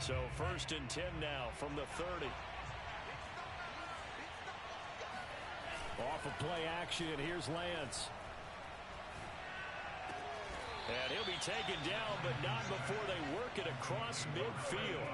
So 1st and 10 now from the 30. Off of play action, here's Lance. And he'll be taken down, but not before they work it across midfield.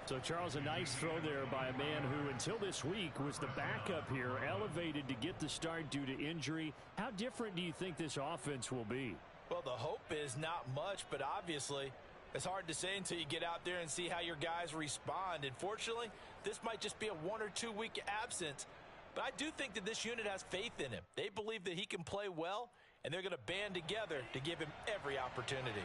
So, Charles, a nice throw there by a man who, until this week, was the backup here, elevated to get the start due to injury. How different do you think this offense will be? Well, the hope is not much, but obviously it's hard to say until you get out there and see how your guys respond. And fortunately, this might just be a 1 or 2 week absence. But I do think that this unit has faith in him. They believe that he can play well, and they're going to band together to give him every opportunity.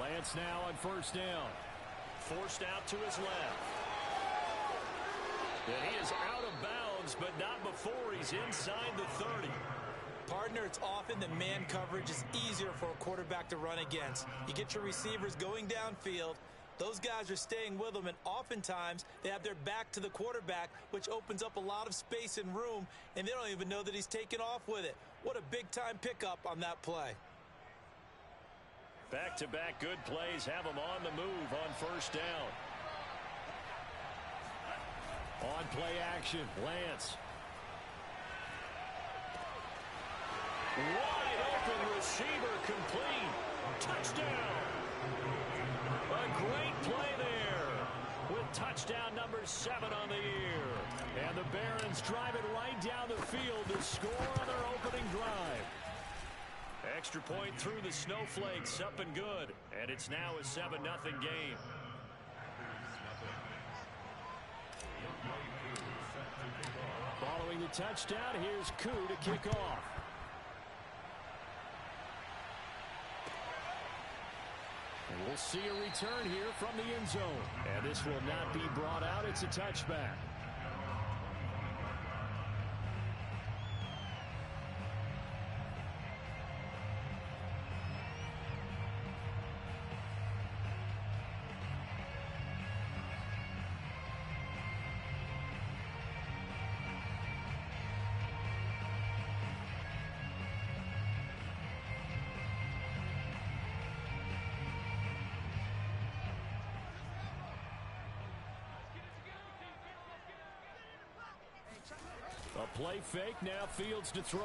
Lance now on 1st down. Forced out to his left. And he is out of bounds, but not before he's inside the 30. Partner, it's often that man coverage is easier for a quarterback to run against. You get your receivers going downfield. Those guys are staying with them, and oftentimes they have their back to the quarterback, which opens up a lot of space and room, and they don't even know that he's taken off with it. What a big-time pickup on that play. Back-to-back good plays have him on the move on 1st down. On play action, Lance. Wide open receiver complete. Touchdown. A great play there with touchdown number 7 on the year. And the Barons drive it right down the field to score on their opening drive. Extra point through the snowflakes, up and good. And it's now a 7-0 game. Following the touchdown, here's Koo to kick off. And we'll see a return here from the end zone. And this will not be brought out. It's a touchback. A play fake, now Fields to throw.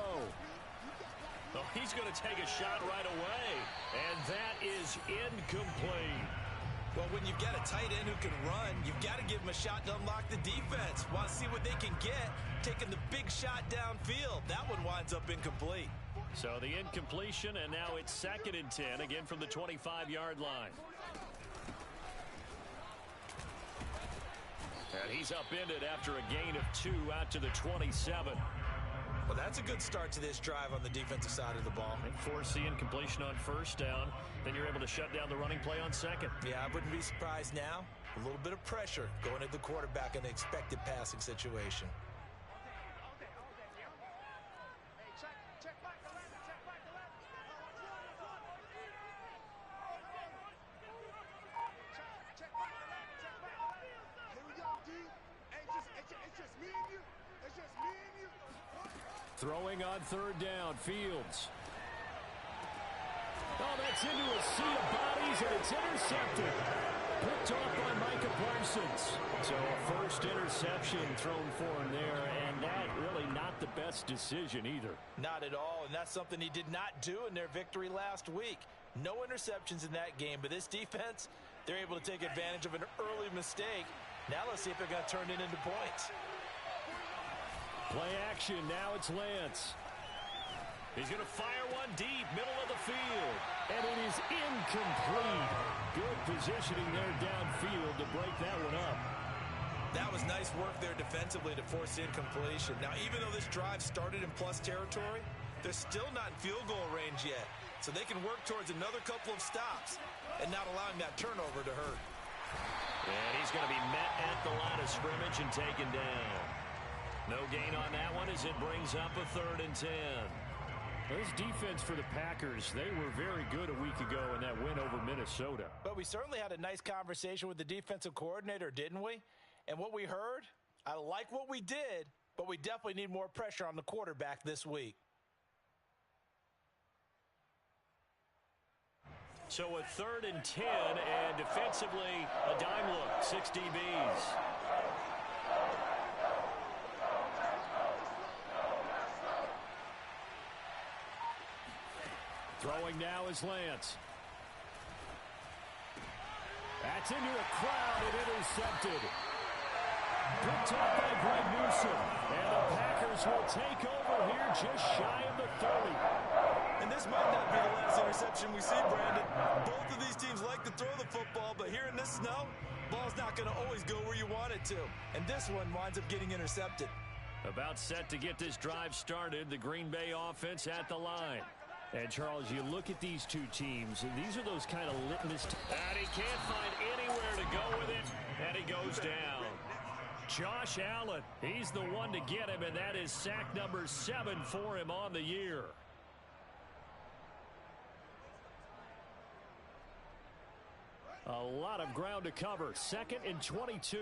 Oh, he's going to take a shot right away, and that is incomplete. Well, when you've got a tight end who can run, you've got to give him a shot to unlock the defense. Want to see what they can get, taking the big shot downfield. That one winds up incomplete. So the incompletion, and now it's 2nd and 10, again from the 25-yard line. And he's upended after a gain of 2 out to the 27. Well, that's a good start to this drive on the defensive side of the ball. They force the incompletion on 1st down. Then you're able to shut down the running play on 2nd. Yeah, I wouldn't be surprised now. A little bit of pressure going at the quarterback in an expected passing situation. Throwing on 3rd down, Fields. Oh, that's into a sea of bodies, and it's intercepted. Picked off by Micah Parsons. So a 1st interception thrown for him there, and that really not the best decision either. Not at all, and that's something he did not do in their victory last week. No interceptions in that game, but this defense, they're able to take advantage of an early mistake. Now let's see if they're going to turn it into points. Play action, now it's Lance. He's going to fire one deep, middle of the field. And it is incomplete. Good positioning there downfield to break that one up. That was nice work there defensively to force incompletion. Now, even though this drive started in plus territory, they're still not in field goal range yet. So they can work towards another couple of stops and not allowing that turnover to hurt. And he's going to be met at the line of scrimmage and taken down. No gain on that one as it brings up a 3rd and 10. This defense for the Packers, they were very good a week ago in that win over Minnesota. But we certainly had a nice conversation with the defensive coordinator, didn't we? And what we heard, I like what we did, but we definitely need more pressure on the quarterback this week. So a 3rd and 10, and defensively, a dime look, 6 DBs. Throwing now is Lance. That's into a crowd and intercepted. Picked up by Greg Newsom. And the Packers will take over here just shy of the 30. And this might not be the last interception we see, Brandon. Both of these teams like to throw the football, but here in this snow, ball's not going to always go where you want it to. And this one winds up getting intercepted. About set to get this drive started, the Green Bay offense at the line. And, Charles, you look at these two teams, and these are those kind of litmus. And he can't find anywhere to go with it, and he goes down. Josh Allen, he's the one to get him, and that is sack number 7 for him on the year. A lot of ground to cover. 2nd and 22.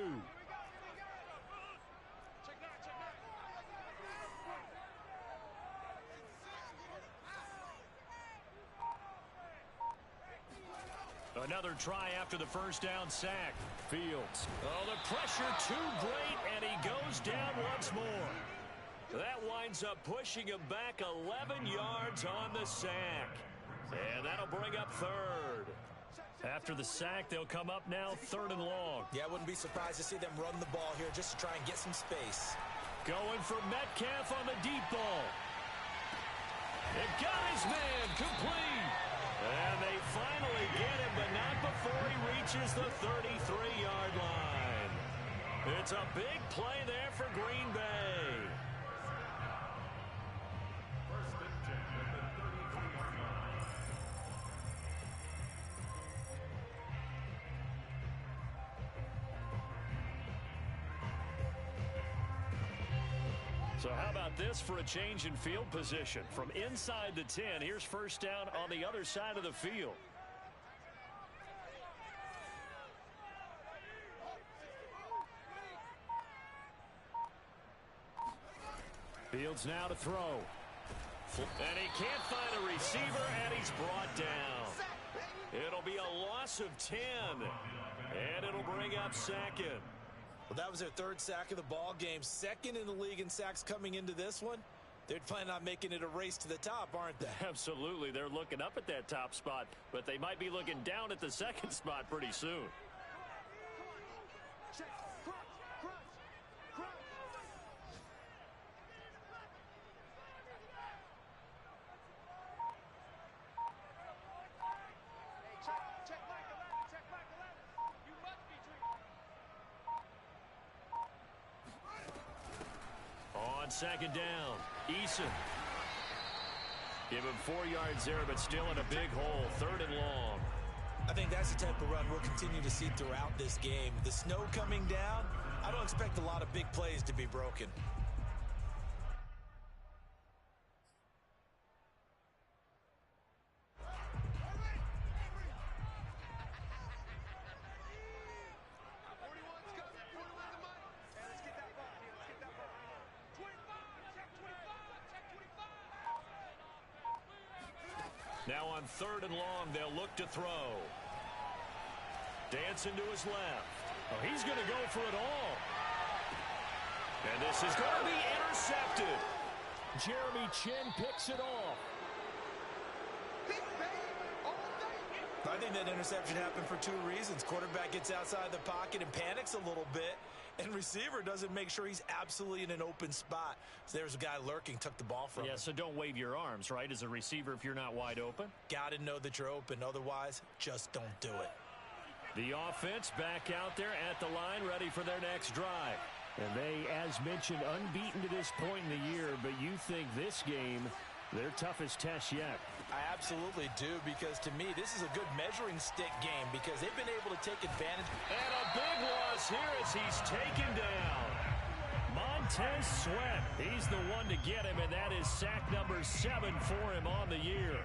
Another try after the first down sack. Fields. Oh, the pressure too great, and he goes down once more. That winds up pushing him back 11 yards on the sack. And that'll bring up 3rd. After the sack, they'll come up now 3rd and long. Yeah, I wouldn't be surprised to see them run the ball here just to try and get some space. Going for Metcalf on the deep ball. It got his man complete. And they finally get him, but not before he reaches the 33-yard line. It's a big play there for Green Bay. So how about this for a change in field position? From inside the 10, here's first down on the other side of the field. Fields now to throw. And he can't find a receiver, and he's brought down. It'll be a loss of 10, and it'll bring up 2nd. Well, that was their 3rd sack of the ball game. 2nd in the league in sacks coming into this one. They're planning on making it a race to the top, aren't they? Absolutely. They're looking up at that top spot, but they might be looking down at the 2nd spot pretty soon. On 2nd down, Eason. Give him 4 yards there, but still in a big hole. 3rd and long. I think that's the type of run we'll continue to see throughout this game. The snow coming down, I don't expect a lot of big plays to be broken. Now on 3rd and long, they'll look to throw. Dancing to his left. Oh, he's going to go for it all. And this is going to be intercepted. Jeremy Chin picks it off. I think that interception happened for 2 reasons. Quarterback gets outside the pocket and panics a little bit, and receiver doesn't make sure he's absolutely in an open spot. So there's a guy lurking, took the ball from him. Yeah, so don't wave your arms, right, as a receiver if you're not wide open. Got to know that you're open. Otherwise, just don't do it. The offense back out there at the line, ready for their next drive. And they, as mentioned, unbeaten to this point in the year, but you think this game, their toughest test yet. I absolutely do, because to me, this is a good measuring stick game because they've been able to take advantage. And a big loss here as he's taken down. Montez Sweat, he's the one to get him, and that is sack number 7 for him on the year.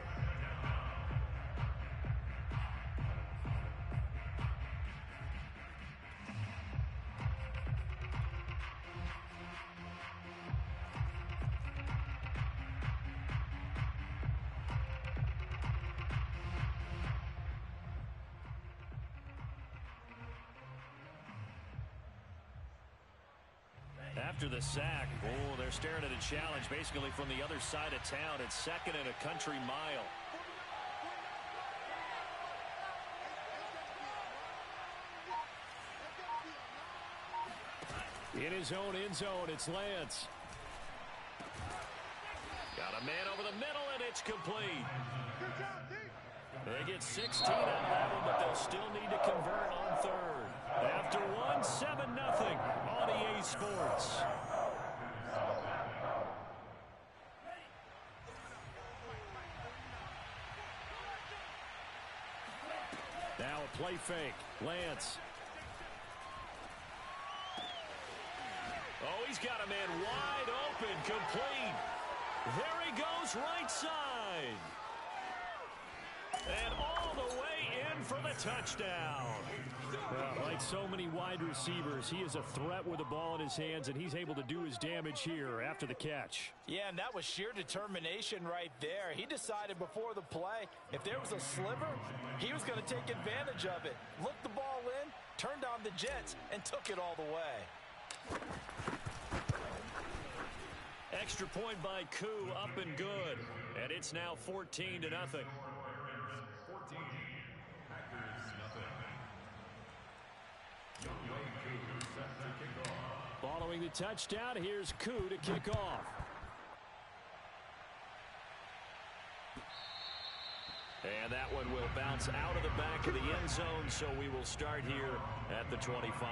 After the sack, they're staring at a challenge basically from the other side of town. It's second and a country mile. In his own end zone, it's Lance. Got a man over the middle, and it's complete. They get 16 out of that one, but they'll still need to convert on third. After one, 7-0 on EA Sports. Now a play fake. Lance. Oh, he's got a man wide open, complete. There he goes, right side. And all the way in for the touchdown. Like so many wide receivers, he is a threat with the ball in his hands, and he's able to do his damage here after the catch. Yeah, and that was sheer determination right there. He decided before the play, if there was a sliver, he was going to take advantage of it. Looked the ball in, turned on the jets, and took it all the way. Extra point by Koo, up and good. And it's now 14-0. Following the touchdown, here's Koo to kick off. And that one will bounce out of the back of the end zone, so we will start here at the 25.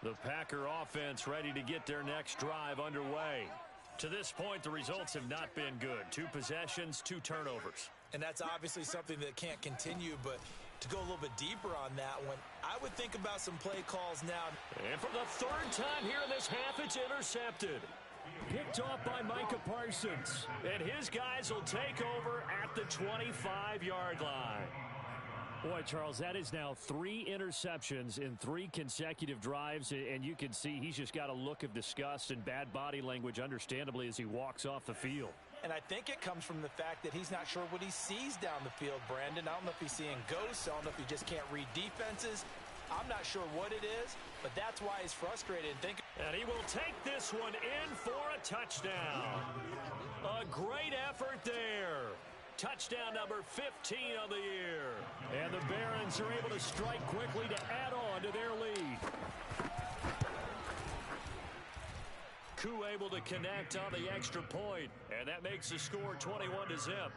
The Packer offense ready to get their next drive underway. To this point, the results have not been good. 2 possessions, 2 turnovers. And that's obviously something that can't continue, but to go a little bit deeper on that one, I would think about some play calls now. And for the 3rd time here in this half, it's intercepted. Picked off by Micah Parsons. And his guys will take over at the 25-yard line. Boy, Charles, that is now 3 interceptions in 3 consecutive drives, and you can see he's just got a look of disgust and bad body language, understandably, as he walks off the field. And I think it comes from the fact that he's not sure what he sees down the field, Brandon. I don't know if he's seeing ghosts. I don't know if he just can't read defenses. I'm not sure what it is, but that's why he's frustrated. And he will take this one in for a touchdown. A great effort there. Touchdown number 15 of the year. And the Barons are able to strike quickly to add on to their lead. Koo able to connect on the extra point, and that makes the score 21-0.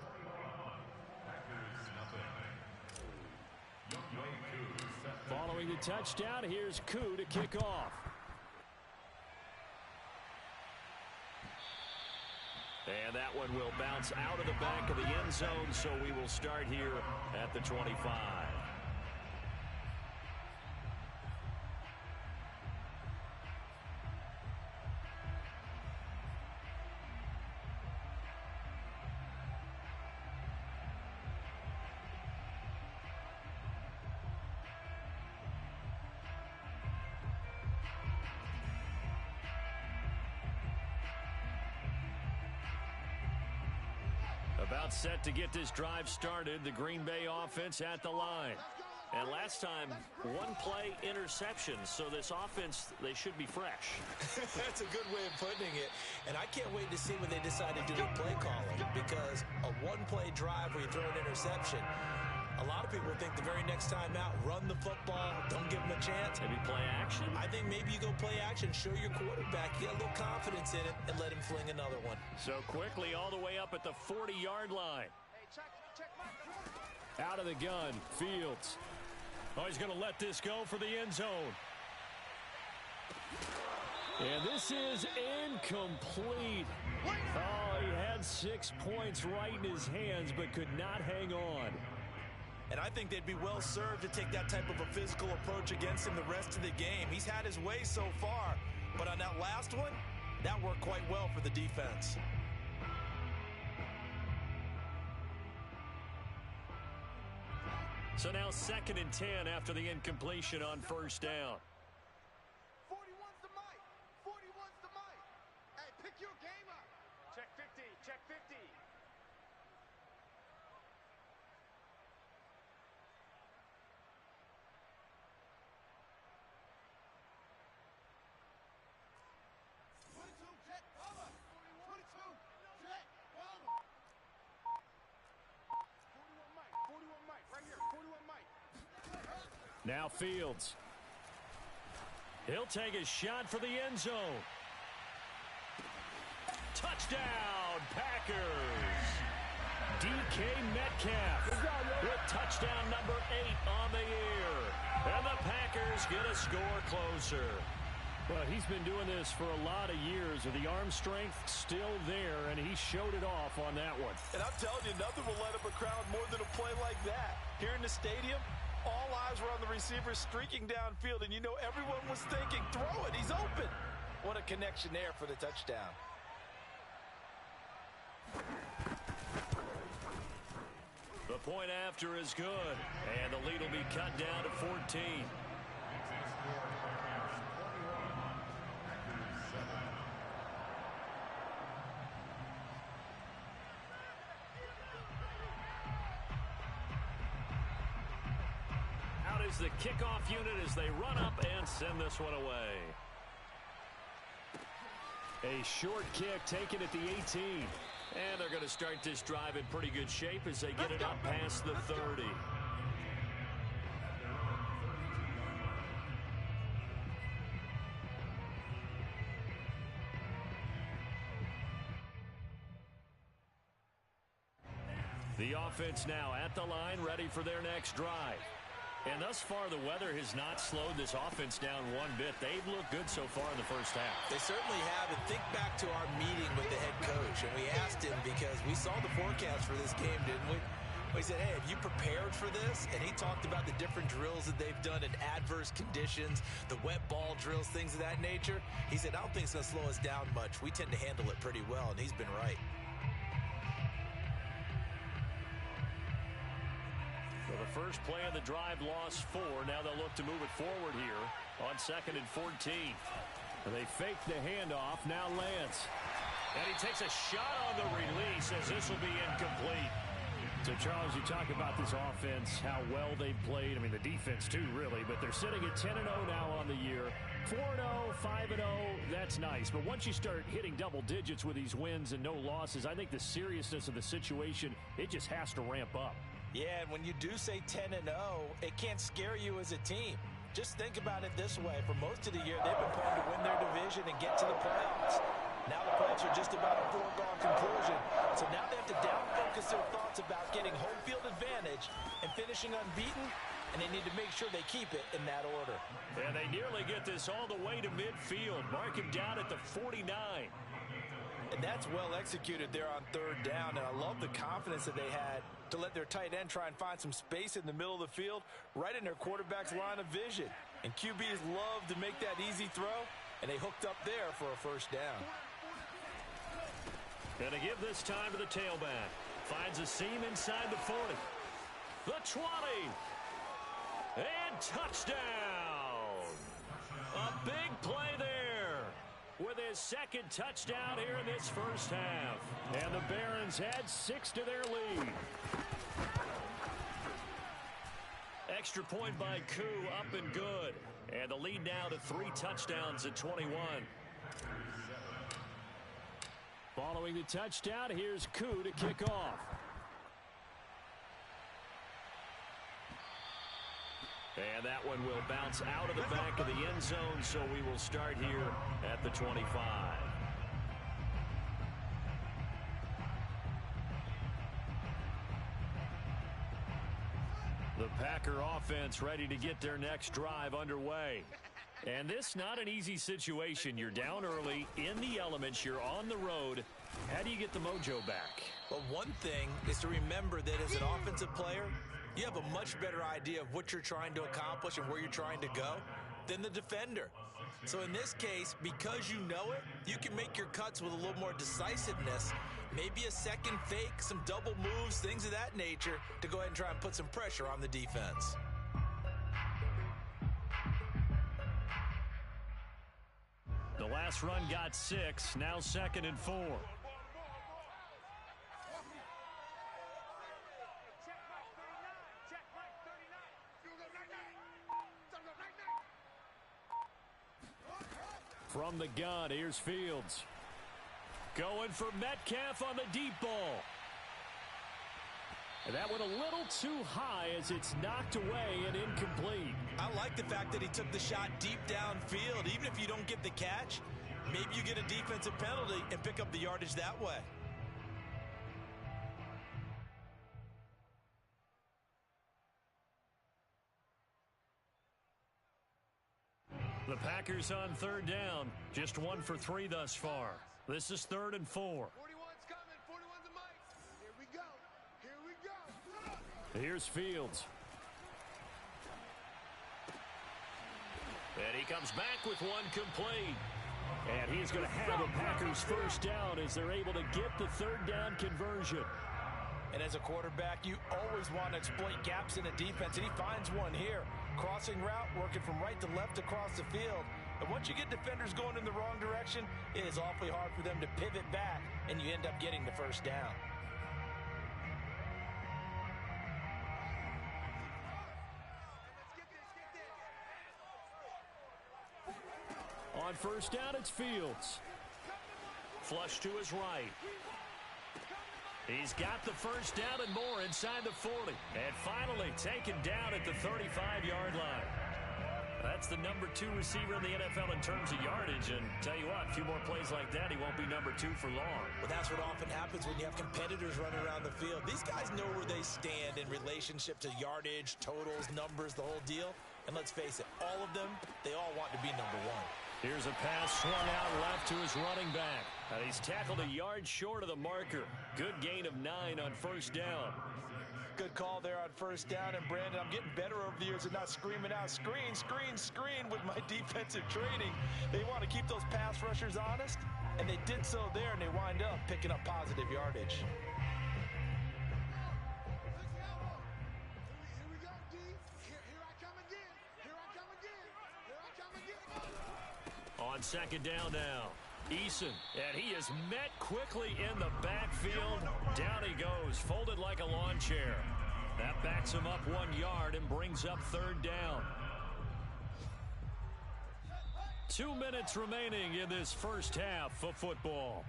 Following the touchdown, here's Koo to kick off. And that one will bounce out of the back of the end zone, so we will start here at the 25. About set to get this drive started. The Green Bay offense at the line. And last time, 1 play interception. So this offense, they should be fresh. That's a good way of putting it. And I can't wait to see what they decide to do with play calling. Because a 1-play drive where you throw an interception, a lot of people think the very next time out, run the football, don't give them a chance. Maybe play action? I think maybe you go play action, show your quarterback, get a little confidence in it, and let him fling another one. So quickly all the way up at the 40-yard line. Out of the gun, Fields. Oh, he's going to let this go for the end zone. And this is incomplete. Oh, he had 6 points right in his hands, but could not hang on. And I think they'd be well served to take that type of a physical approach against him the rest of the game. He's had his way so far, but on that last one, that worked quite well for the defense. So now 2nd and 10 after the incompletion on first down. 41's the mic. 41's the mic. Hey, pick your game up. Check 50. Check 50. Now Fields. He'll take a shot for the end zone. Touchdown, Packers. DK Metcalf with touchdown number 8 on the year. And the Packers get a score closer. Well, he's been doing this for a lot of years with the arm strength still there, and he showed it off on that one. And I'm telling you, nothing will light up a crowd more than a play like that. Here in the stadium, all eyes were on the receiver streaking downfield, and you know everyone was thinking, throw it, he's open. What a connection there for the touchdown. The point after is good, and the lead will be cut down to 14. Out is the kickoff unit as they run up and send this one away. A short kick taken at the 18. And they're going to start this drive in pretty good shape as they get it up past the 30. The offense now at the line, ready for their next drive. And thus far, the weather has not slowed this offense down one bit. They've looked good so far in the first half. They certainly have. And think back to our meeting with the head coach. And we asked him because we saw the forecast for this game, didn't we? We said, hey, have you prepared for this? And he talked about the different drills that they've done in adverse conditions, the wet ball drills, things of that nature. He said, I don't think it's going to slow us down much. We tend to handle it pretty well, and he's been right. So the first play of the drive lost 4. Now they'll look to move it forward here on 2nd and 14. They fake the handoff. Now Lance. And he takes a shot on the release as this will be incomplete. So, Charles, you talk about this offense, how well they've played. I mean, the defense, too, really. But they're sitting at 10-0 now on the year. 4-0, 5-0, that's nice. But once you start hitting double digits with these wins and no losses, I think the seriousness of the situation, it just has to ramp up. Yeah, and when you do say 10-0, it can't scare you as a team. Just think about it this way. For most of the year, they've been playing to win their division and get to the playoffs. Now the playoffs are just about a foregone conclusion. So now they have to down-focus their thoughts about getting home field advantage and finishing unbeaten, and they need to make sure they keep it in that order. And they nearly get this all the way to midfield. Mark him down at the 49. And that's well executed there on 3rd down, and I love the confidence that they had to let their tight end try and find some space in the middle of the field, right in their quarterback's line of vision. And QBs love to make that easy throw, and they hooked up there for a 1st down. Gonna give this time to the tailback. Finds a seam inside the 40. The 20. And touchdown. A big play there with his 2nd touchdown here in this first half. And the Barons add 6 to their lead. Extra point by Koo, up and good. And the lead now to 3 touchdowns at 21. Following the touchdown, here's Koo to kick off. And that one will bounce out of the back of the end zone, so we will start here at the 25. The Packer offense ready to get their next drive underway. And this not an easy situation. You're down early, in the elements, you're on the road. How do you get the mojo back? Well, one thing is to remember that as an offensive player, you have a much better idea of what you're trying to accomplish and where you're trying to go than the defender. So in this case, because you know it, you can make your cuts with a little more decisiveness. Maybe a second fake, some double moves, things of that nature to go ahead and try and put some pressure on the defense. The last run got 6, now 2nd and 4. From the gun, here's Fields. Going for Metcalf on the deep ball. And that went a little too high as it's knocked away and incomplete. I like the fact that he took the shot deep downfield. Even if you don't get the catch, maybe you get a defensive penalty and pick up the yardage that way. The Packers on 3rd down. Just 1 for 3 thus far. This is 3rd and 4. 41's coming. 41's a mic. Here we go. Here we go. Here's Fields. And he comes back with one complete. And he's going to have a Packers 1st down as they're able to get the 3rd down conversion. And as a quarterback, you always want to exploit gaps in a defense, and he finds one here. Crossing route, working from right to left across the field. And once you get defenders going in the wrong direction, it is awfully hard for them to pivot back, and you end up getting the 1st down. On 1st down, it's Fields. Flush to his right. He's got the 1st down and more inside the 40. And finally taken down at the 35-yard line. That's the number 2 receiver in the NFL in terms of yardage. And tell you what, a few more plays like that, he won't be number 2 for long. Well, that's what often happens when you have competitors running around the field. These guys know where they stand in relationship to yardage, totals, numbers, the whole deal. And let's face it, all of them, they all want to be number 1. Here's a pass swung out left to his running back. He's tackled a yard short of the marker. Good gain of 9 on 1st down. Good call there on 1st down. And, Brandon, I'm getting better over the years at not screaming out, screen, screen, screen with my defensive training. They want to keep those pass rushers honest, and they did so there, and they wind up picking up positive yardage. Here we go, D. Here I come again. Here I come again. Here I come again. On 2nd down now, Eason, and he is met quickly in the backfield. Down he goes, folded like a lawn chair. That backs him up 1 yard and brings up 3rd down. 2 minutes remaining in this 1st half of football.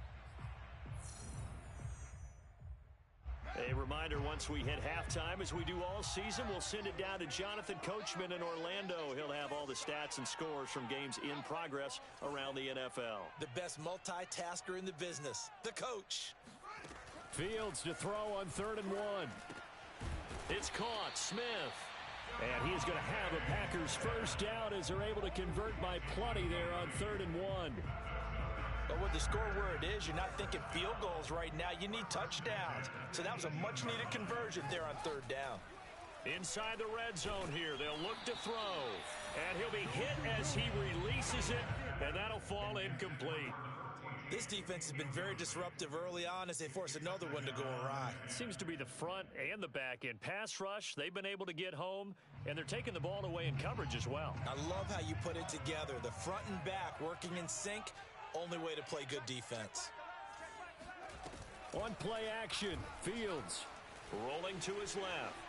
A reminder, once we hit halftime, as we do all season, we'll send it down to Jonathan Coachman in Orlando. He'll have all the stats and scores from games in progress around the NFL. The best multitasker in the business, the coach. Fields to throw on 3rd and 1. It's caught, Smith. And he is going to have a Packers 1st down as they're able to convert by plenty there on 3rd and 1. But with the score where it is, you're not thinking field goals right now. You need touchdowns. So that was a much-needed conversion there on 3rd down. Inside the red zone here, they'll look to throw. And he'll be hit as he releases it, and that'll fall incomplete. This defense has been very disruptive early on as they force another one to go awry. Seems to be the front and the back end. Pass rush, they've been able to get home, and they're taking the ball away in coverage as well. I love how you put it together. The front and back working in sync. Only way to play good defense. On play action, Fields rolling to his left.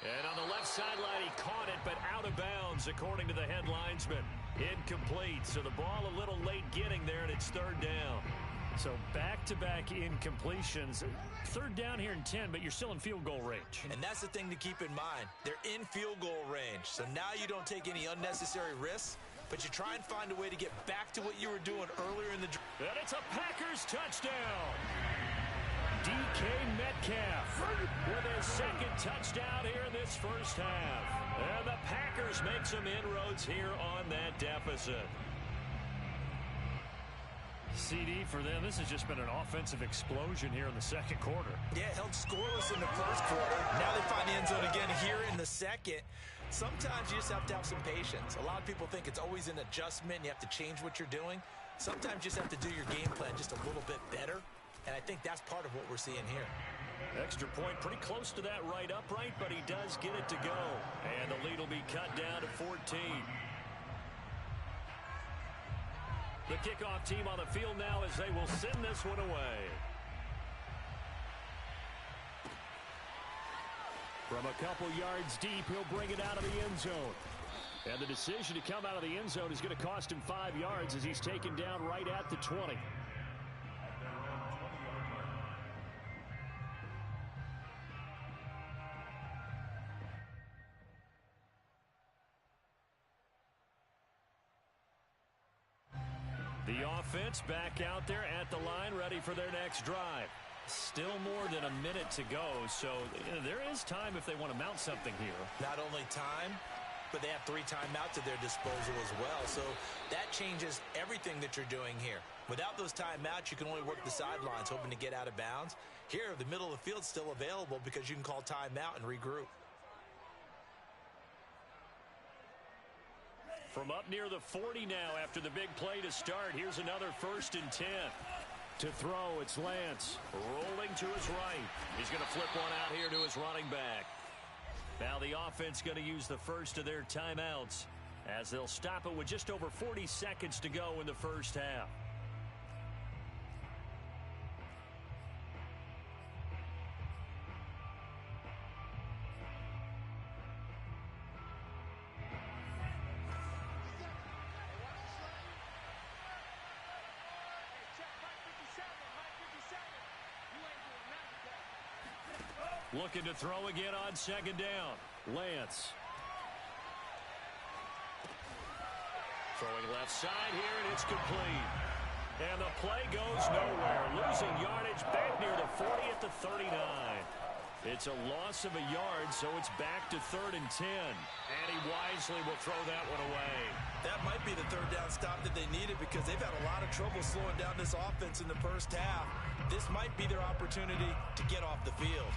And on the left sideline, he caught it, but out of bounds, according to the head linesman. Incomplete, so the ball a little late getting there, and it's 3rd down. So back-to-back incompletions. 3rd down here in 10, but you're still in field goal range. And that's the thing to keep in mind. They're in field goal range, so now you don't take any unnecessary risks, but you try and find a way to get back to what you were doing earlier in the drive. And it's a Packers touchdown. DK Metcalf with his 2nd touchdown here in this 1st half. And the Packers make some inroads here on that deficit. CD for them. This has just been an offensive explosion here in the 2nd quarter. Yeah, held scoreless in the 1st quarter. Now they find the end zone again here in the 2nd. Sometimes you just have to have some patience. A lot of people think it's always an adjustment. You have to change what you're doing. Sometimes you just have to do your game plan just a little bit better. And I think that's part of what we're seeing here. Extra point pretty close to that right upright, but he does get it to go. And the lead will be cut down to 14. The kickoff team on the field now as they will send this one away. From a couple yards deep, he'll bring it out of the end zone. And the decision to come out of the end zone is going to cost him 5 yards as he's taken down right at the 20. The offense back out there at the line, ready for their next drive. Still more than a minute to go, so there is time if they want to mount something here. Not only time, but they have 3 timeouts at their disposal as well, so that changes everything that you're doing here. Without those timeouts, you can only work the sidelines, hoping to get out of bounds. Here, the middle of the field's still available because you can call timeout and regroup. From up near the 40 now after the big play to start. Here's another 1st and 10. To throw, it's Lance. Rolling to his right. He's going to flip one out here to his running back. Now the offense going to use the first of their timeouts as they'll stop it with just over 40 seconds to go in the first half. Looking to throw again on 2nd down. Lance. Throwing left side here, and it's complete. And the play goes nowhere. Losing yardage back near the 40 at the 39. It's a loss of a yard, so it's back to 3rd and 10. And he wisely will throw that one away. That might be the 3rd down stop that they needed because they've had a lot of trouble slowing down this offense in the first half. This might be their opportunity to get off the field.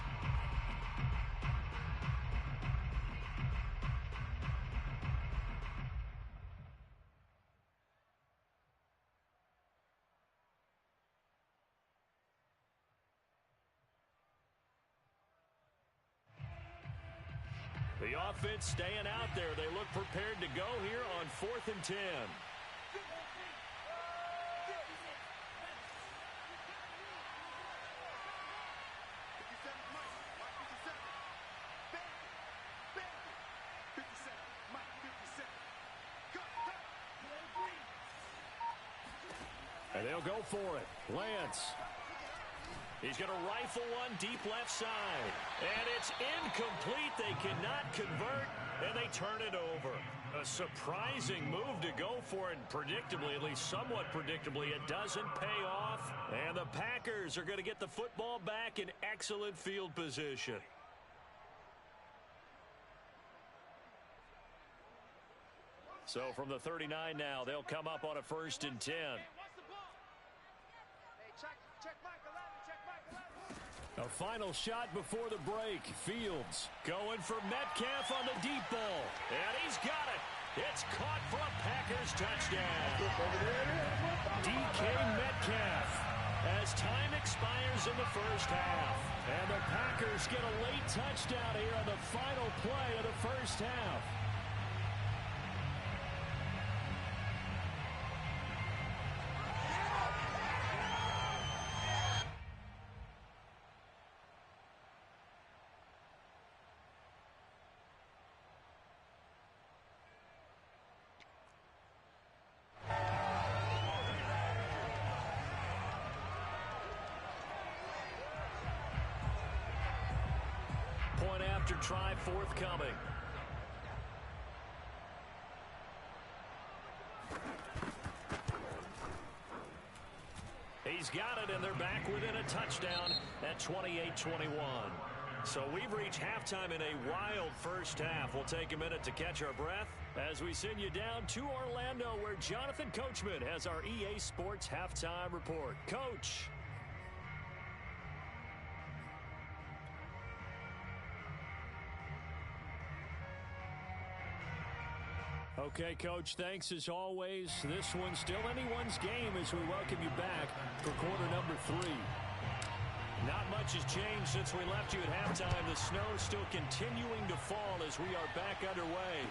The offense staying out there. They look prepared to go here on 4th and 10. And they'll go for it. Lance. He's going to rifle one deep left side. And it's incomplete. They cannot convert, and they turn it over. A surprising move to go for it. Predictably, at least somewhat predictably, it doesn't pay off. And the Packers are going to get the football back in excellent field position. So from the 39 now, they'll come up on a 1st and 10. A final shot before the break. Fields going for Metcalf on the deep ball. And he's got it. It's caught for a Packers touchdown. DK Metcalf as time expires in the first half. And the Packers get a late touchdown here on the final play of the first half. Point after try forthcoming. He's got it, and they're back within a touchdown at 28-21. So we've reached halftime in a wild first half. We'll take a minute to catch our breath as we send you down to Orlando, where Jonathan Coachman has our EA Sports Halftime Report. Coach. Okay, Coach, thanks as always. This one's still anyone's game as we welcome you back for quarter number 3. Not much has changed since we left you at halftime. The snow still continuing to fall as we are back underway.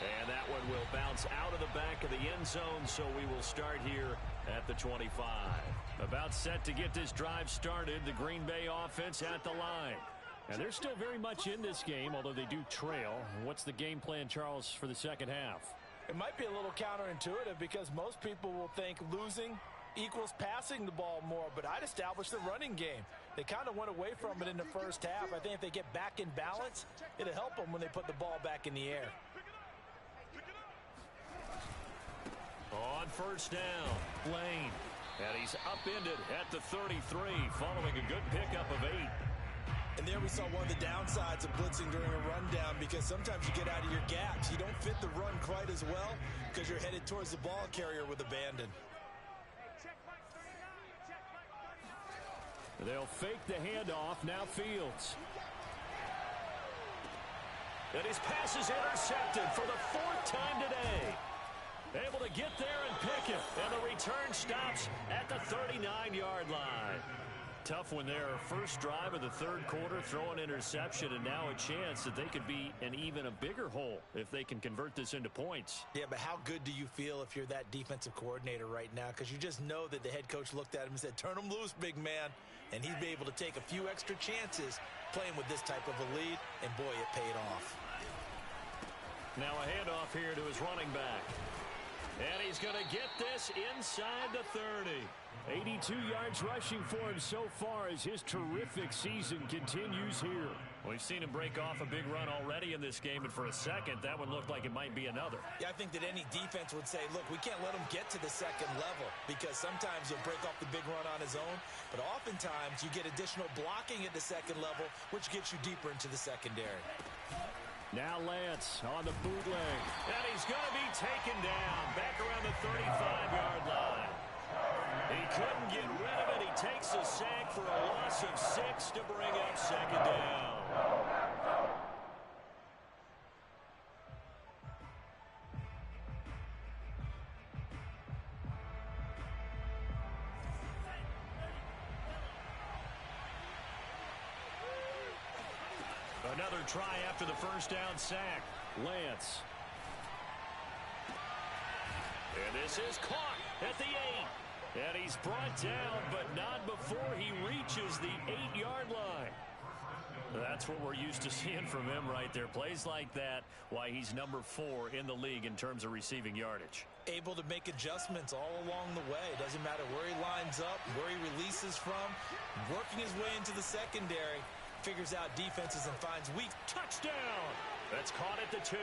And that one will bounce out of the back of the end zone, so we will start here at the 25. About set to get this drive started, the Green Bay offense at the line. And they're still very much in this game, although they do trail. What's the game plan, Charles, for the second half? It might be a little counterintuitive because most people will think losing equals passing the ball more, but I'd establish the running game. They kind of went away from it in the first half. I think if they get back in balance, it'll help them when they put the ball back in the air. On first down, Lane. And he's upended at the 33 following a good pickup of 8. And there we saw one of the downsides of blitzing during a rundown, because sometimes you get out of your gaps. You don't fit the run quite as well because you're headed towards the ball carrier with abandon. They'll fake the handoff. Now Fields. And his pass is intercepted for the 4th time today. Able to get there and pick it. And the return stops at the 39-yard line. Tough one there. First drive of the third quarter, throw an interception, and now a chance that they could be in even a bigger hole if they can convert this into points. Yeah, but how good do you feel if you're that defensive coordinator right now? Because you just know that the head coach looked at him and said, turn him loose, big man. And he'd be able to take a few extra chances playing with this type of a lead, and boy, it paid off. Now a handoff here to his running back. And he's going to get this inside the 30. 82 yards rushing for him so far as his terrific season continues here. We've seen him break off a big run already in this game, and for a second, that one looked like it might be another. Yeah, I think that any defense would say, look, we can't let him get to the second level, because sometimes he'll break off the big run on his own, but oftentimes you get additional blocking at the second level, which gets you deeper into the secondary. Now Lance on the bootleg. And he's going to be taken down back around the 35-yard line. He couldn't get rid of it. He takes a sack for a loss of 6 to bring up second down. Another try after the first down sack. Lance. And this is caught at the 8. And he's brought down, but not before he reaches the 8-yard line. That's what we're used to seeing from him right there. Plays like that, why he's number 4 in the league in terms of receiving yardage. Able to make adjustments all along the way. Doesn't matter where he lines up, where he releases from. Working his way into the secondary. Figures out defenses and finds weak. Touchdown! That's caught at the 2.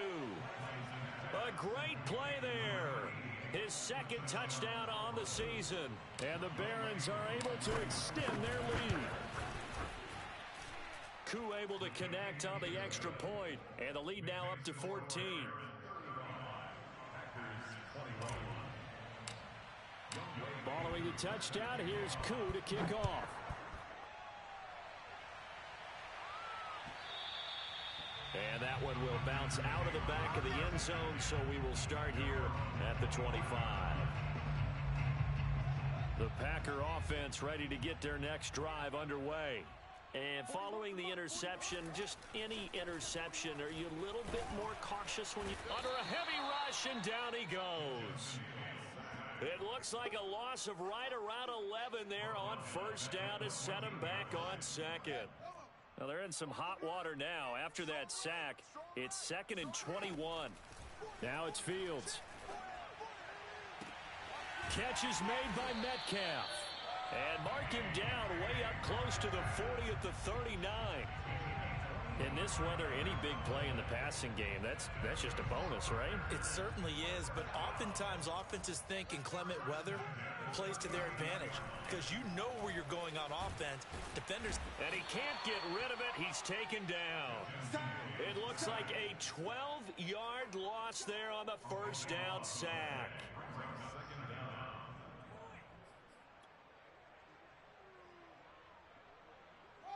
A great play there. His second touchdown on the season. And the Barons are able to extend their lead. Koo able to connect on the extra point. And the lead now up to 14. Following the touchdown, here's Koo to kick off. And that one will bounce out of the back of the end zone, so we will start here at the 25. The Packer offense ready to get their next drive underway. And following the interception, just any interception, are you a little bit more cautious when you... Under a heavy rush, and down he goes. It looks like a loss of right around 11 there on first down to set him back on second. Well, they're in some hot water now. After that sack, it's 2nd and 21. Now it's Fields. Catch is made by Metcalf. And mark him down way up close to the 40 at the 39. In this weather, any big play in the passing game, that's just a bonus, right? It certainly is, but oftentimes offenses think in clement weather plays to their advantage because you know where you're going on offense. Defenders... And he can't get rid of it. He's taken down. It looks like a 12-yard loss there on the first down sack.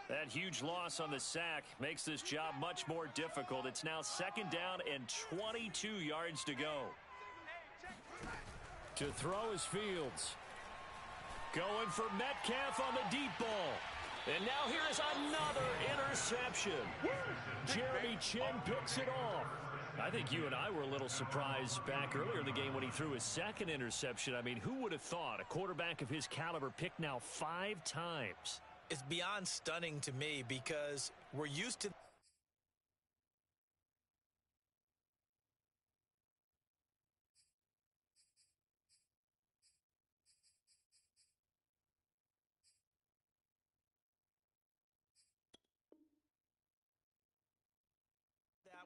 That huge loss on the sack makes this job much more difficult. It's now 2nd down and 22 yards to go. To throw is Fields. Going for Metcalf on the deep ball. And now here is another interception. Jeremy Chin picks it off. I think you and I were a little surprised back earlier in the game when he threw his 2nd interception. I mean, who would have thought a quarterback of his caliber picked now 5 times? It's beyond stunning to me because we're used to that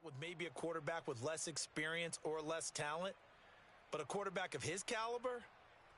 with maybe a quarterback with less experience or less talent, but a quarterback of his caliber,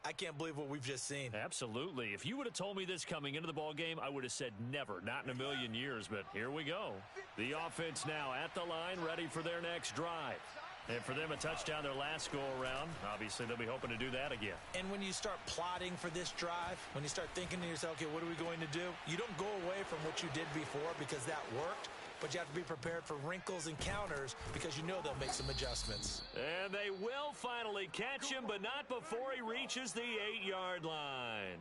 I can't believe what we've just seen. Absolutely. If you would have told me this coming into the ball game, I would have said never, not in a million years, but here we go. The offense now at the line, ready for their next drive. And for them, a touchdown their last go-around. Obviously, they'll be hoping to do that again. And when you start plotting for this drive, when you start thinking to yourself, okay, what are we going to do? You don't go away from what you did before because that worked. But you have to be prepared for wrinkles and counters because you know they'll make some adjustments. And they will finally catch him, but not before he reaches the 8-yard line.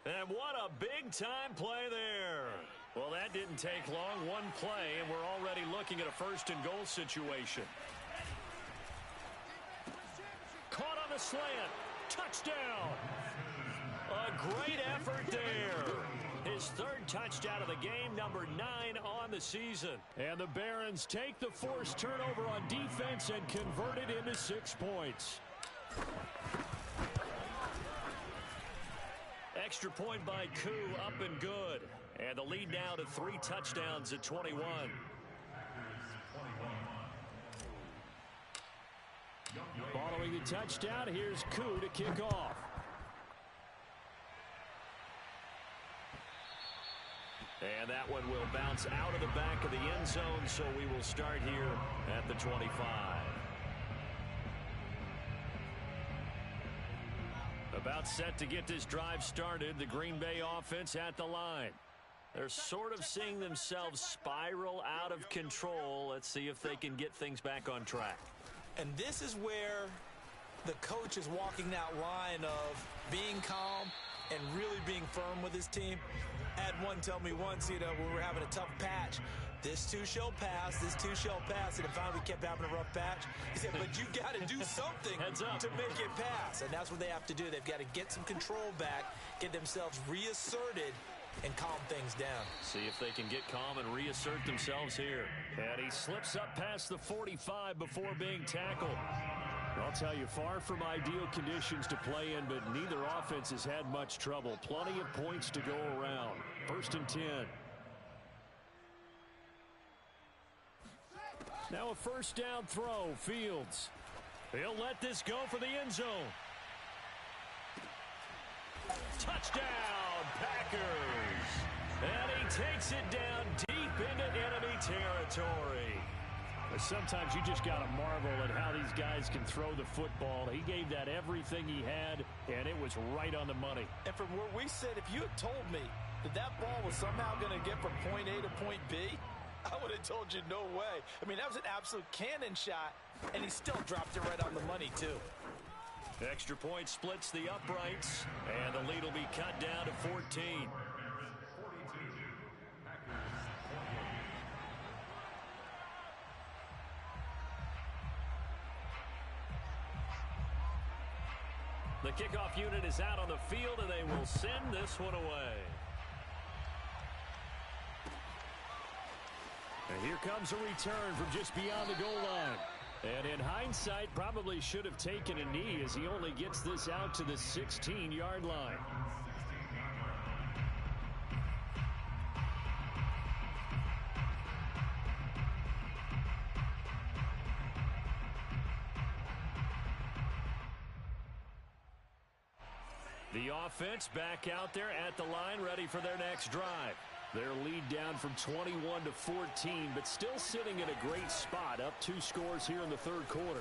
And what a big-time play there. Well, that didn't take long. One play, and we're already looking at a 1st-and-goal situation. Caught on the slant. Touchdown. A great effort there. His 3rd touchdown of the game, number 9 on the season. And the Barons take the forced turnover on defense and convert it into 6 points. Extra point by Koo, up and good. And the lead now to 3 touchdowns at 21. Following the touchdown, here's Koo to kick off. And that one will bounce out of the back of the end zone, so we will start here at the 25. About set to get this drive started, the Green Bay offense at the line. They're sort of seeing themselves spiral out of control. Let's see if they can get things back on track. And this is where the coach is walking that line of being calm and really being firm with his team. I had one tell me once, when we were having a tough patch, this too shall pass, this too shall pass, and finally we kept having a rough patch. He said, but you got to do something to make it pass, and that's what they have to do. They've got to get some control back, get themselves reasserted, and calm things down. See if they can get calm and reassert themselves here. And he slips up past the 45 before being tackled. I'll tell you, far from ideal conditions to play in, but neither offense has had much trouble. Plenty of points to go around. 1st and 10. Now a 1st down throw. Fields. He'll let this go for the end zone. Touchdown, Packers. And he takes it down deep into enemy territory. Sometimes you just got to marvel at how these guys can throw the football. He gave that everything he had, and it was right on the money. And from where we sit, if you had told me that ball was somehow going to get from point A to point B, I would have told you no way. I mean, that was an absolute cannon shot, and he still dropped it right on the money, too. Extra point splits the uprights, and the lead will be cut down to 14. The kickoff unit is out on the field, and they will send this one away. And here comes a return from just beyond the goal line. And in hindsight, probably should have taken a knee as he only gets this out to the 16-yard line. The offense back out there at the line, ready for their next drive. Their lead down from 21 to 14, but still sitting in a great spot, up 2 scores here in the 3rd quarter.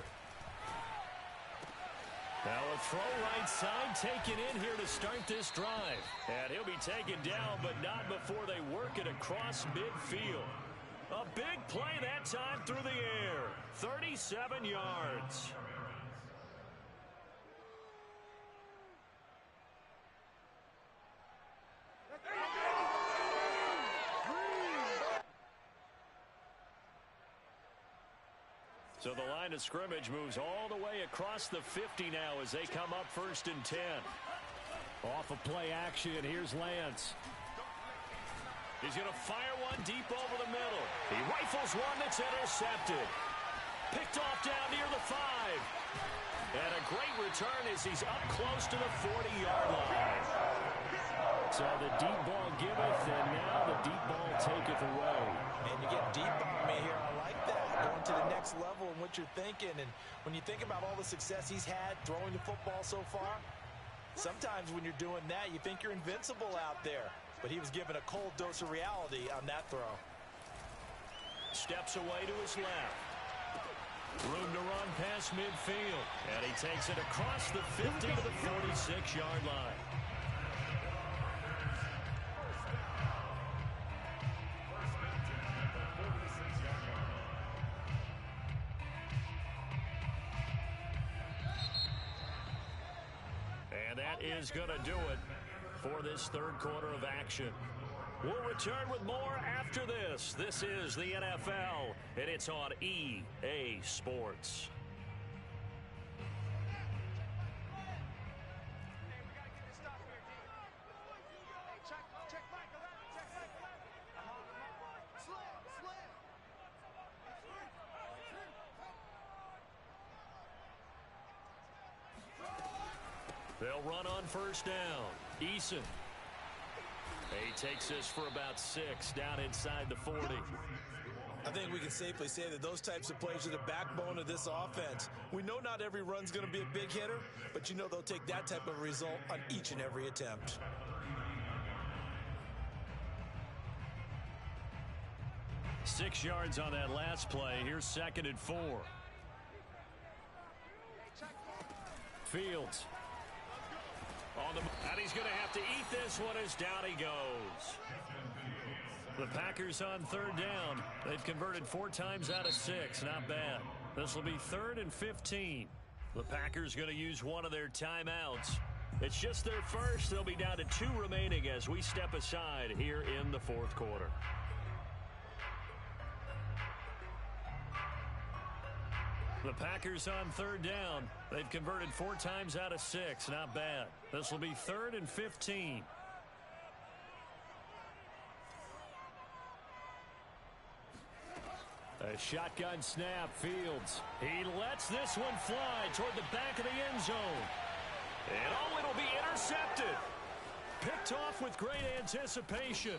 Now a throw right side taken in here to start this drive. And he'll be taken down, but not before they work it across midfield. A big play that time through the air. 37 yards. So the line of scrimmage moves all the way across the 50 now as they come up 1st and 10. Off of play action, here's Lance. He's going to fire one deep over the middle. He rifles one that's intercepted. Picked off down near the 5. And a great return as he's up close to the 40-yard line. So the deep ball giveth, and now the deep ball taketh away. And you get deep on me here. I like that. Going to the next level in what you're thinking. And when you think about all the success he's had throwing the football so far, sometimes when you're doing that, you think you're invincible out there. But he was given a cold dose of reality on that throw. Steps away to his left. Room to run past midfield. And he takes it across the 50 to the 46-yard line. And that is going to do it for this third quarter of action. We'll return with more after this. This is the NFL, and it's on EA Sports. They'll run on 1st down. Eason. He takes this for about 6 down inside the 40. I think we can safely say that those types of plays are the backbone of this offense. We know not every run's going to be a big hitter, but you know they'll take that type of result on each and every attempt. Six yards on that last play. Here's 2nd and 4. Fields. And he's going to have to eat this one as down he goes. The Packers on 3rd down. They've converted 4 times out of 6. Not bad. This will be 3rd and 15. The Packers going to use one of their timeouts. It's just their first. They'll be down to 2 remaining as we step aside here in the 4th quarter. The Packers on 3rd down. They've converted 4 times out of 6. Not bad. This will be 3rd and 15. A shotgun snap. Fields. He lets this one fly toward the back of the end zone. And oh, it'll be intercepted. Picked off with great anticipation.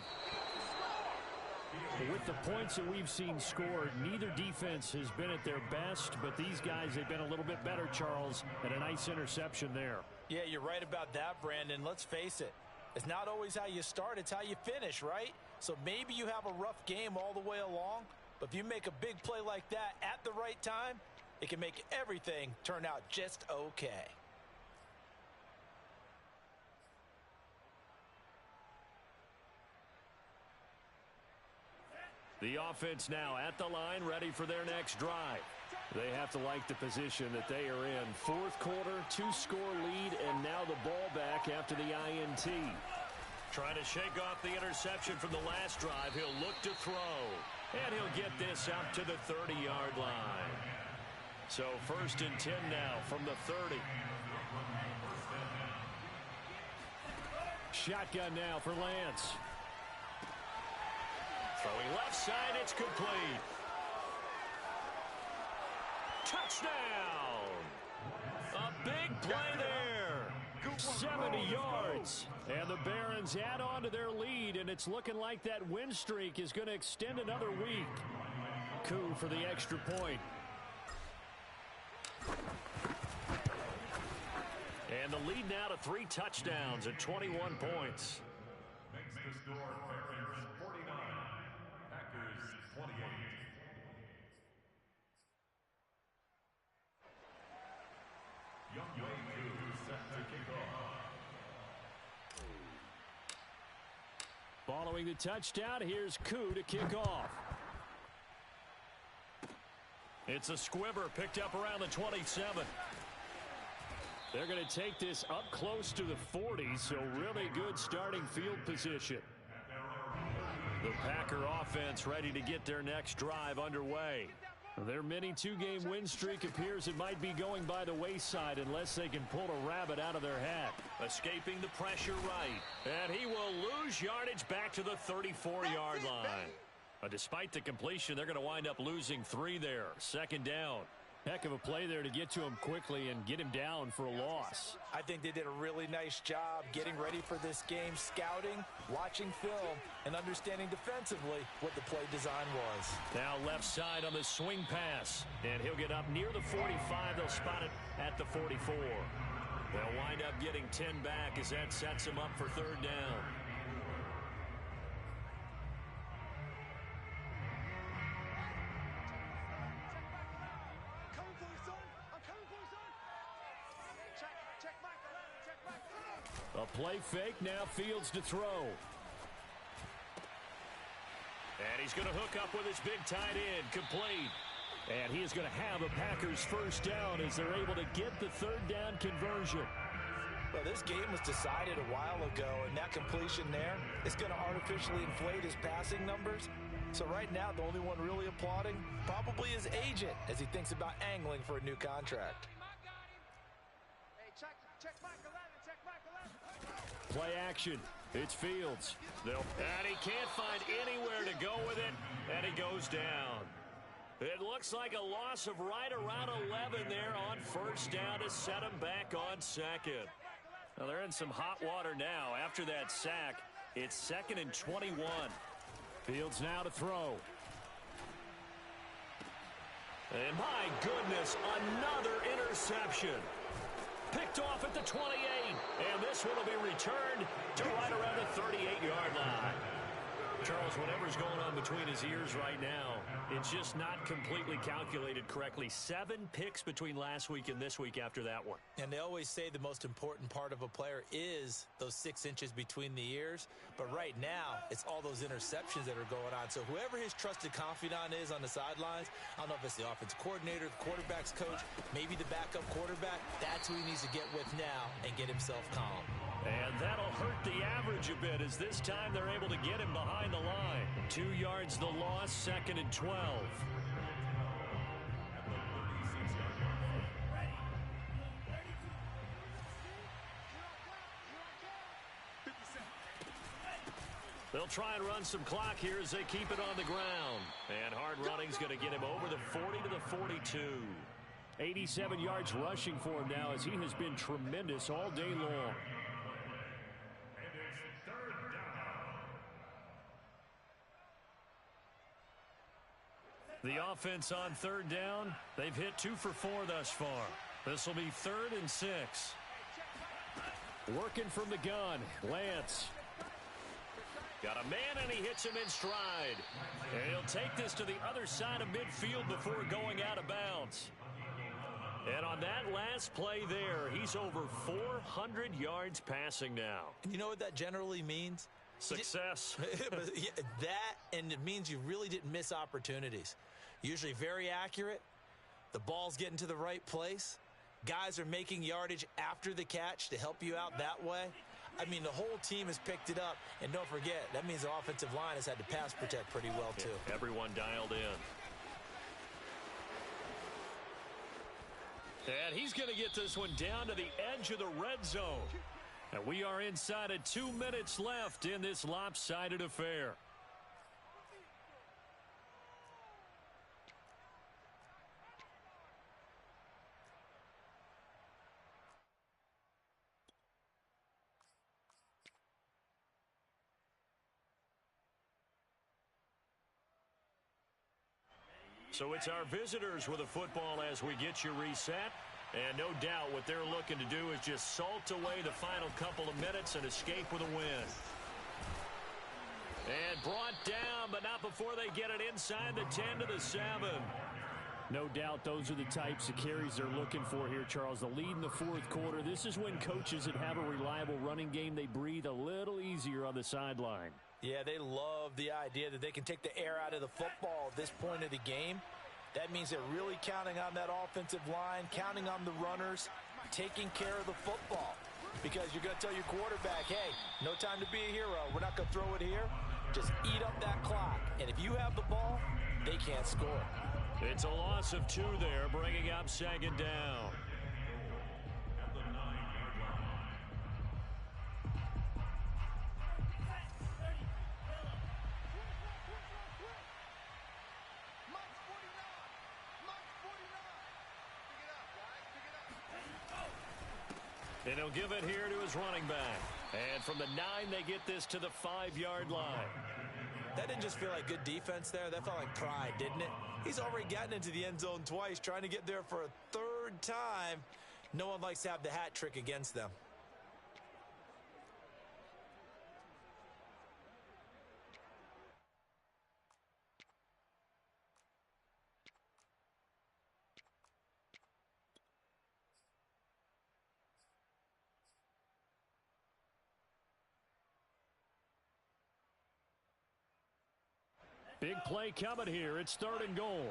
With the points that we've seen scored, neither defense has been at their best, but these guys, they've been a little bit better, Charles, and a nice interception there. Yeah, you're right about that, Brandon. Let's face it. It's not always how you start, it's how you finish, right? So maybe you have a rough game all the way along, but if you make a big play like that at the right time, it can make everything turn out just okay. The offense now at the line, ready for their next drive. They have to like the position that they are in. 4th quarter, 2-score lead, and now the ball back after the INT. Trying to shake off the interception from the last drive. He'll look to throw, and he'll get this out to the 30-yard line. So 1st and 10 now from the 30. Shotgun now for Lance. Throwing left side, it's complete. Touchdown! A big play there. 70 yards. And the Barons add on to their lead, and it's looking like that win streak is going to extend another week. Coup for the extra point. And the lead now to 3 touchdowns at 21 points. Makes the score Barons 49, Packers 28. Young Wayne Following the touchdown, here's Koo to kick off. It's a squibber picked up around the 27. They're going to take this up close to the 40, so really good starting field position. The Packer offense ready to get their next drive underway. Their mini two-game win streak appears it might be going by the wayside unless they can pull a rabbit out of their hat. Escaping the pressure right. And he will lose yardage back to the 34-yard line. Despite the completion, they're going to wind up losing 3 there. Second down. Heck of a play there to get to him quickly and get him down for a loss. I think they did a really nice job getting ready for this game, scouting, watching film, and understanding defensively what the play design was. Now left side on the swing pass, and he'll get up near the 45. They'll spot it at the 44. They'll wind up getting 10 back as that sets him up for third down. A play fake, now Fields to throw. And he's going to hook up with his big tight end, complete. And he is going to have a Packers first down as they're able to get the third down conversion. Well, this game was decided a while ago, and that completion there is going to artificially inflate his passing numbers. So right now, the only one really applauding probably his agent as he thinks about angling for a new contract. Play action. It's Fields. And he can't find anywhere to go with it, and he goes down. It looks like a loss of right around 11 there on first down to set him back on second. Now they're in some hot water now. After that sack, it's 2nd and 21. Fields now to throw. And my goodness, another interception. Picked off at the 28, and this one will be returned to right around the 38-yard line. Charles, whatever's going on between his ears right now, it's just not completely calculated correctly. 7 picks between last week and this week after that one. And they always say the most important part of a player is those 6 inches between the ears. But right now, it's all those interceptions that are going on. So whoever his trusted confidant is on the sidelines, I don't know if it's the offense coordinator, the quarterback's coach, maybe the backup quarterback, that's who he needs to get with now and get himself calm. And that'll hurt the average a bit as this time they're able to get him behind the line. 2 yards the loss, 2nd and 12. They'll try and run some clock here as they keep it on the ground. And hard running's going to get him over the 40 to the 42. 87 yards rushing for him now as he has been tremendous all day long. The offense on third down, they've hit 2 for 4 thus far. This will be 3rd and 6. Working from the gun, Lance. Got a man, and he hits him in stride. And he'll take this to the other side of midfield before going out of bounds. And on that last play there, he's over 400 yards passing now. And you know what that generally means? Success. That, and it means you really didn't miss opportunities. Usually very accurate. The ball's getting to the right place. Guys are making yardage after the catch to help you out that way. I mean, the whole team has picked it up. And don't forget, that means the offensive line has had to pass protect pretty well, too. Yeah, everyone dialed in. And he's going to get this one down to the edge of the red zone. And we are inside of 2 minutes left in this lopsided affair. So it's our visitors with the football as we get you reset. And no doubt what they're looking to do is just salt away the final couple of minutes and escape with a win. And brought down, but not before they get it inside the 10 to the 7. No doubt those are the types of carries they're looking for here, Charles. The lead in the 4th quarter. This is when coaches that have a reliable running game, they breathe a little easier on the sideline. Yeah, they love the idea that they can take the air out of the football at this point of the game. That means they're really counting on that offensive line, counting on the runners, taking care of the football. Because you're going to tell your quarterback, hey, no time to be a hero. We're not going to throw it here. Just eat up that clock. And if you have the ball, they can't score. It's a loss of 2 there, bringing up second down. And he'll give it here to his running back. And from the 9, they get this to the 5-yard line. That didn't just feel like good defense there. That felt like pride, didn't it? He's already gotten into the end zone twice, trying to get there for a 3rd time. No one likes to have the hat trick against them. Big play coming here. It's 3rd and goal.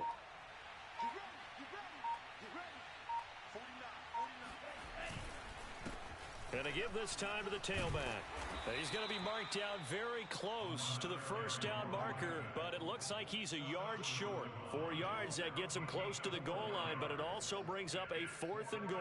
And to give this time to the tailback. He's going to be marked down very close to the first down marker, but it looks like he's a yard short. 4 yards, that gets him close to the goal line, but it also brings up a 4th and goal.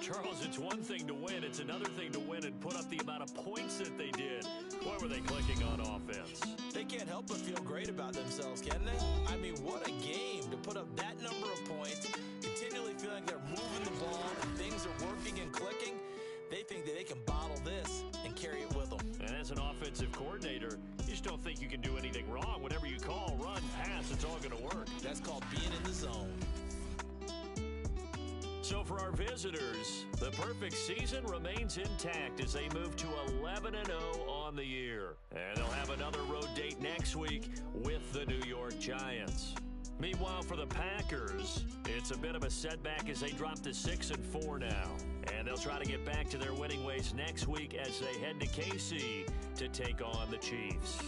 Charles, it's one thing to win. It's another thing to win and put up the amount of points that they did. Boy, were they clicking on offense. They can't help but feel great about themselves, can they? I mean, what a game to put up that number of points, continually feeling they're moving the ball, and things are working and clicking. They think that they can bottle this and carry it with them. And as an offensive coordinator, you just don't think you can do anything wrong. Whatever you call, run, pass, it's all going to work. That's called being in the zone. So for our visitors, the perfect season remains intact as they move to 11-0 on the year. And they'll have another road date next week with the New York Giants. Meanwhile, for the Packers, it's a bit of a setback as they drop to 6-4 now. And they'll try to get back to their winning ways next week as they head to KC to take on the Chiefs.